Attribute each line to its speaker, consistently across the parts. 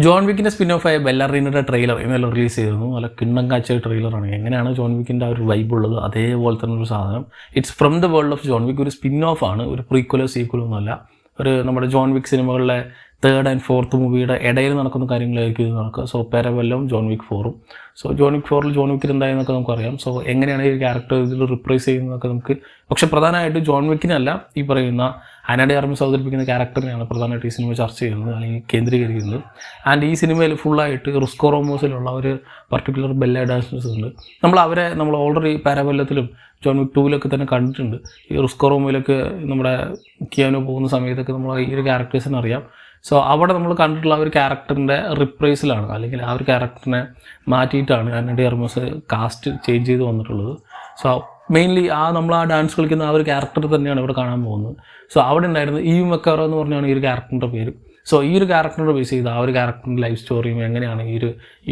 Speaker 1: John വിക്കിൻ്റെ spin ഓഫായ ബെല്ലറീനയുടെ trailer ഇന്നലെ release ചെയ്തിരുന്നു. നല്ല കിണ്ണം കാഴ്ച ട്രെയിലറാണ്. എങ്ങനെയാണ് ജോൺ വിക്കിൻ്റെ ആ ഒരു വൈബ് ഉള്ളത് അതേപോലെ തന്നെ ഒരു സാധനം. It's from the world of John Wick. ഒരു സ്പിൻ ഓഫ് ആണ്, ഒരു പ്രീക്വലോ സീക്വലോ ഒന്നുമല്ല. ഒരു നമ്മുടെ ജോൺ വിക്ക് സിനിമകളിലെ 3rd and 4th മൂവിയുടെ ഇടയിൽ നടക്കുന്ന കാര്യങ്ങളായിരിക്കും ഇത് നടക്കുക. സോ പാരബെല്ലും ജോൺ വിക്ക് 4ഉം. സോ ജോൺ വിക്ക് 4ൽ ജോൺ വിക്കിൽ എന്തായെന്നൊക്കെ നമുക്കറിയാം. സോ എങ്ങനെയാണ് ഈ ക്യാരക്ടർ ഇതിൽ റിപ്രൈസ് ചെയ്യുന്നതൊക്കെ നമുക്ക്, പക്ഷെ പ്രധാനമായിട്ട് ജോൺ വിക്കിനല്ല, ഈ പറയുന്ന അന ഡെ ആർമസ് അവതരിപ്പിക്കുന്ന ക്യാരക്ടറിനെയാണ് പ്രധാനമായിട്ട് ഈ സിനിമ ചർച്ച ചെയ്യുന്നത് അല്ലെങ്കിൽ കേന്ദ്രീകരിക്കുന്നത്. ആൻഡ് ഈ സിനിമയിൽ ഫുള്ളായിട്ട് റുസ്കോ റോമോസിലുള്ള ഒരു പർട്ടിക്കുലർ ബെല്ല ഡാൻസേഴ്സ് ഉണ്ട്. നമ്മൾ ഓൾറെഡി പാരബെല്ലത്തിലും ജോൺ വിക്ക് 2ലൊക്കെ തന്നെ കണ്ടിട്ടുണ്ട്. ഈ റുസ്കോ റോമോയിലൊക്കെ നമ്മുടെ കിയാനോ പോകുന്ന സമയത്തൊക്കെ നമ്മൾ ഈ ഒരു ക്യാരക്ടേഴ്സിനെ അറിയാം. സോ അവിടെ നമ്മൾ കണ്ടിട്ടുള്ള ആ ഒരു ക്യാരക്ടറിൻ്റെ റിപ്രൈസിലാണ്, അല്ലെങ്കിൽ ആ ഒരു ക്യാരക്ടറിനെ മാറ്റിയിട്ടാണ് അന ഡെ ആർമസ് കാസ്റ്റ് ചേഞ്ച് ചെയ്ത് വന്നിട്ടുള്ളത്. സോ മെയിൻലി നമ്മൾ ആ ഡാൻസ് കളിക്കുന്ന ആ ഒരു ക്യാരക്ടർ തന്നെയാണ് ഇവിടെ കാണാൻ പോകുന്നത്. സോ അവിടെ ഉണ്ടായിരുന്നത് ഈവ് മക്കാറോ എന്ന് പറഞ്ഞാണ് ഈ ഒരു ക്യാരക്ടറിൻ്റെ പേര്. സോ ഈ ഒരു ക്യാരക്ടറിനെ ബേസ് ചെയ്ത് ആ ഒരു ക്യാരക്ടറിൻ്റെ ലൈഫ് സ്റ്റോറിയും എങ്ങനെയാണ് ഈ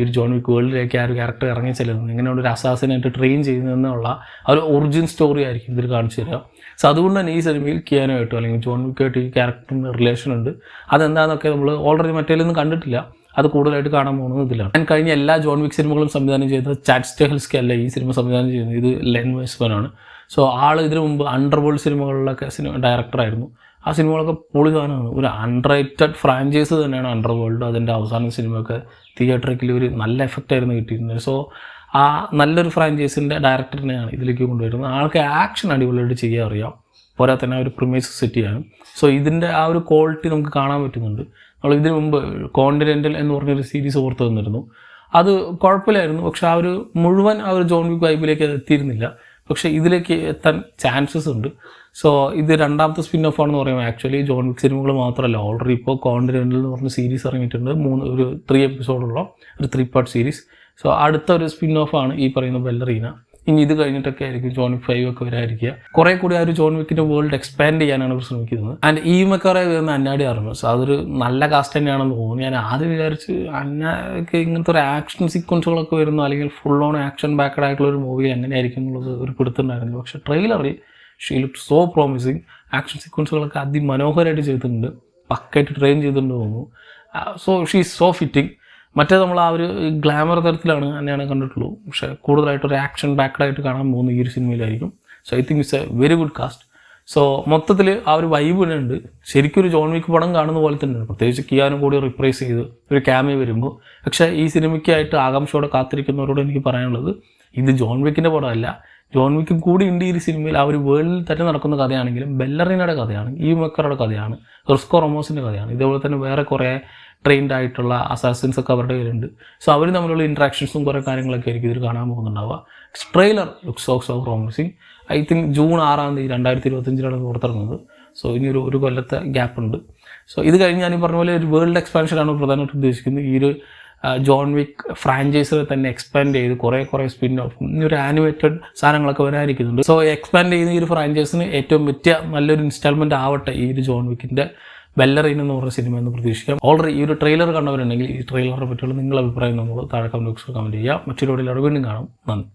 Speaker 1: ഒരു ജോൺ വിക്ക് വേൾഡിലേക്ക് ആ ഒരു ക്യാരക്ടർ ഇറങ്ങി ചെല്ലുന്നത്, എങ്ങനെയാണ് ഒരു അസാസിനായിട്ട് ട്രെയിൻ ചെയ്യുന്നതെന്നുള്ള ആ ഒരു ഒറിജിൻ സ്റ്റോറി ആയിരിക്കും ഇതിൽ കാണിച്ചു തരിക. സോ അതുകൊണ്ട് തന്നെ ഈ സിനിമയിൽ കിയാനോ ആയിട്ടോ അല്ലെങ്കിൽ ജോൺ വിക്കായിട്ട് ഈ ക്യാരക്ടറിന് റിലേഷൻ ഉണ്ട്. അതെന്താണെന്നൊക്കെ നമ്മൾ ഓൾറെഡി മറ്റേലൊന്നും കണ്ടിട്ടില്ല. അത് കൂടുതലായിട്ട് കാണാൻ പോകുന്നത് ഇതിലാണ്. ഞാൻ കഴിഞ്ഞ എല്ലാ ജോൺ വിക്ക് സിനിമകളും സംവിധാനം ചെയ്തത് ചാഡ് സ്റ്റെഹൽസ്കി അല്ല ഈ സിനിമ സംവിധാനം ചെയ്യുന്നത്. ഇത് ലെൻ വെയ്സ്മാൻ ആണ്. സോ ഇതിനു മുമ്പ് അണ്ടർവേൾഡ് സിനിമകളിലൊക്കെ ഡയറക്ടറായിരുന്നു. ആ സിനിമകളൊക്കെ പൊളി സാധനമാണ്. ഒരു അൺറേറ്റഡ് ഫ്രാഞ്ചൈസ് തന്നെയാണ് അണ്ടർവേൾഡ്. അതിൻ്റെ അവസാന സിനിമയൊക്കെ തിയേറ്ററിൽ ഒരു നല്ല എഫക്റ്റായിരുന്നു കിട്ടിയിരുന്നത്. സോ ആ നല്ലൊരു ഫ്രാഞ്ചൈസിൻ്റെ ഡയറക്ടറിനെയാണ് ഇതിലേക്ക് കൊണ്ടുവരുന്നത്. ആൾക്ക് ആക്ഷൻ അടിപൊളിയായിട്ട് ചെയ്യാൻ അറിയാം, പോരാ തന്നെ ഒരു പ്രിമൈസ് സെറ്റ് ചെയ്യാനും. സോ ഇതിൻ്റെ ആ ഒരു ക്വാളിറ്റി നമുക്ക് കാണാൻ പറ്റുന്നുണ്ട്. നമ്മൾ ഇതിനു മുമ്പ് കോണ്ടിനെൻ്റൽ എന്ന് പറഞ്ഞൊരു സീരീസ് ഓർത്ത് തന്നിരുന്നു. അത് കുഴപ്പമില്ലായിരുന്നു, പക്ഷെ ആ ഒരു മുഴുവൻ ആ ഒരു ജോൺ വിക്ക് വൈബിലേക്ക് അത് എത്തിയിരുന്നില്ല. പക്ഷേ ഇതിലേക്ക് എത്താൻ ചാൻസസ് ഉണ്ട്. സോ ഇത് രണ്ടാമത്തെ സ്പിൻ ഓഫ് ആണെന്ന് പറയുമ്പോൾ ആക്ച്വലി ജോൺ വിക്ക് സിനിമകൾ മാത്രമല്ല, ഓൾറെഡി ഇപ്പോൾ കോണ്ടിനെൻ്റൽ എന്ന് പറഞ്ഞ സീരീസ് ഇറങ്ങിയിട്ടുണ്ട്. 3 എപ്പിസോഡുള്ള ഒരു 3 പാർട്ട് സീരീസ്. സോ അടുത്ത ഒരു സ്പിൻ ഓഫ് ആണ് ഈ പറയുന്ന ബെല്ലറീന. ഇനി ഇത് കഴിഞ്ഞിട്ടൊക്കെ ആയിരിക്കും ജോൺ വിക്ക് 5 ഒക്കെ വരാതിരിക്കുക. കുറേ കൂടി ആ ഒരു ജോൺ വിക്കിൻ്റെ വേൾഡ് എക്സ്പാൻഡ് ചെയ്യാനാണ് അവർ ശ്രമിക്കുന്നത്. ആൻഡ് ഈ മക്കാറെ വരുന്ന അന്ന ഡെ ആർമസ് അതൊരു നല്ല കാസ്റ്റ് തന്നെയാണെന്ന് തോന്നുന്നു. ഞാൻ ആദ്യം വിചാരിച്ച് അന്നക്ക് ഇങ്ങനത്തെ ഒരു ആക്ഷൻ സീക്വൻസുകളൊക്കെ വരുന്നു, അല്ലെങ്കിൽ ഫുൾ ഓൺ ആക്ഷൻ ബാക്കഡ് ആയിട്ടുള്ള ഒരു മൂവി എങ്ങനെയായിരിക്കും എന്നുള്ളത് ഒരു പിടുത്തുണ്ടായിരുന്നു. പക്ഷേ ട്രെയിലറിൽ she look so promising. Action സീക്വൻസുകളൊക്കെ അതിമനോഹരമായിട്ട് ചെയ്തിട്ടുണ്ട്, പക്കായിട്ട് ട്രെയിൻ ചെയ്തിട്ടുണ്ട് തോന്നുന്നു. So she is so fitting. മറ്റേ നമ്മൾ ആ ഒരു ഗ്ലാമർ തരത്തിലാണ് തന്നെയാണ് കണ്ടിട്ടുള്ളൂ, പക്ഷേ കൂടുതലായിട്ടൊരു ആക്ഷൻ ബാക്കഡായിട്ട് കാണാൻ പോകുന്ന ഈ ഒരു സിനിമയിലായിരിക്കും. So I think it's a very good cast. So മൊത്തത്തിൽ ആ ഒരു വൈബ് തന്നെ ഉണ്ട്. ശരിക്കും ഒരു ജോൺ വിക്ക് പടം കാണുന്ന പോലെ തന്നെയാണ്, പ്രത്യേകിച്ച് കിയാനും കൂടി റിപ്രൈസ് ചെയ്ത് ഒരു ക്യാമിയോ വരുമ്പോൾ. പക്ഷേ ഈ സിനിമയ്ക്കായിട്ട് ആകാംക്ഷയോടെ കാത്തിരിക്കുന്നവരോട് എനിക്ക് പറയാനുള്ളത്, ഇത് ജോൺ വിക്കിൻ്റെ പടമല്ല, ജോൺ വിക്കും കൂടി ഉണ്ട് ഈ സിനിമയിൽ. ആ ഒരു വേൾഡിൽ തന്നെ നടക്കുന്ന കഥയാണെങ്കിലും ബെല്ലറീനയുടെ കഥയാണ്, ഈ മക്കറുടെ കഥയാണ്, റുസ്കോ റോമോസിൻ്റെ കഥയാണ്. ഇതേപോലെ തന്നെ വേറെ കുറേ ട്രെയിൻഡ് ആയിട്ടുള്ള അസാസിൻസ് ഒക്കെ അവരുടെ കയ്യിലുണ്ട്. സോ അവർ തമ്മിലുള്ള ഇൻട്രാക്ഷൻസും കുറേ കാര്യങ്ങളൊക്കെ ആയിരിക്കും ഇതിൽ കാണാൻ പോകുന്നുണ്ടാവുക. Trailer looks so promising. I think June 6 2025 പുറത്തിറങ്ങുന്നത്. സോ ഇനി ഒരു കൊല്ലത്തെ ഗ്യാപ്പ് ഉണ്ട്. സോ ഇത് കഴിഞ്ഞ് ഞാൻ ഈ പറഞ്ഞ പോലെ ഒരു വേൾഡ് എക്സ്പാൻഷനാണ് പ്രധാനമായിട്ട് ഉദ്ദേശിക്കുന്നത്. ഈ ഒരു ജോൺ വിക്ക് ഫ്രാഞ്ചൈസിനെ തന്നെ എക്സ്പാൻഡ് ചെയ്ത് കുറേ സ്പിൻ ഓഫ്, ഇനി ഒരു ആനിമേറ്റഡ് സാധനങ്ങളൊക്കെ വരാനിരിക്കുന്നുണ്ട്. സോ എക്സ്പാൻഡ് ചെയ്യുന്ന ഈ ഒരു ഫ്രാഞ്ചൈസിന് ഏറ്റവും പറ്റിയ നല്ലൊരു ഇൻസ്റ്റാൾമെൻറ്റ് ആവട്ടെ ഈ ഒരു ജോൺ വിക്കിൻ്റെ ബെല്ലറീന എന്ന് പറഞ്ഞ സിനിമ എന്ന് പ്രതീക്ഷിക്കാം. ഓൾറെഡി ഈ ഒരു ട്രെയിലർ കണ്ടവരുണ്ടെങ്കിൽ ഈ ട്രെയിലറെ പറ്റിയുള്ള നിങ്ങളുടെ അഭിപ്രായം നമ്മൾ താഴെ കമൻറ്റ് ബോക്സിൽ കമൻറ്റ് ചെയ്യുക. മറ്റൊരു വീഡിയോയിൽ വീണ്ടും കാണാം. നന്ദി.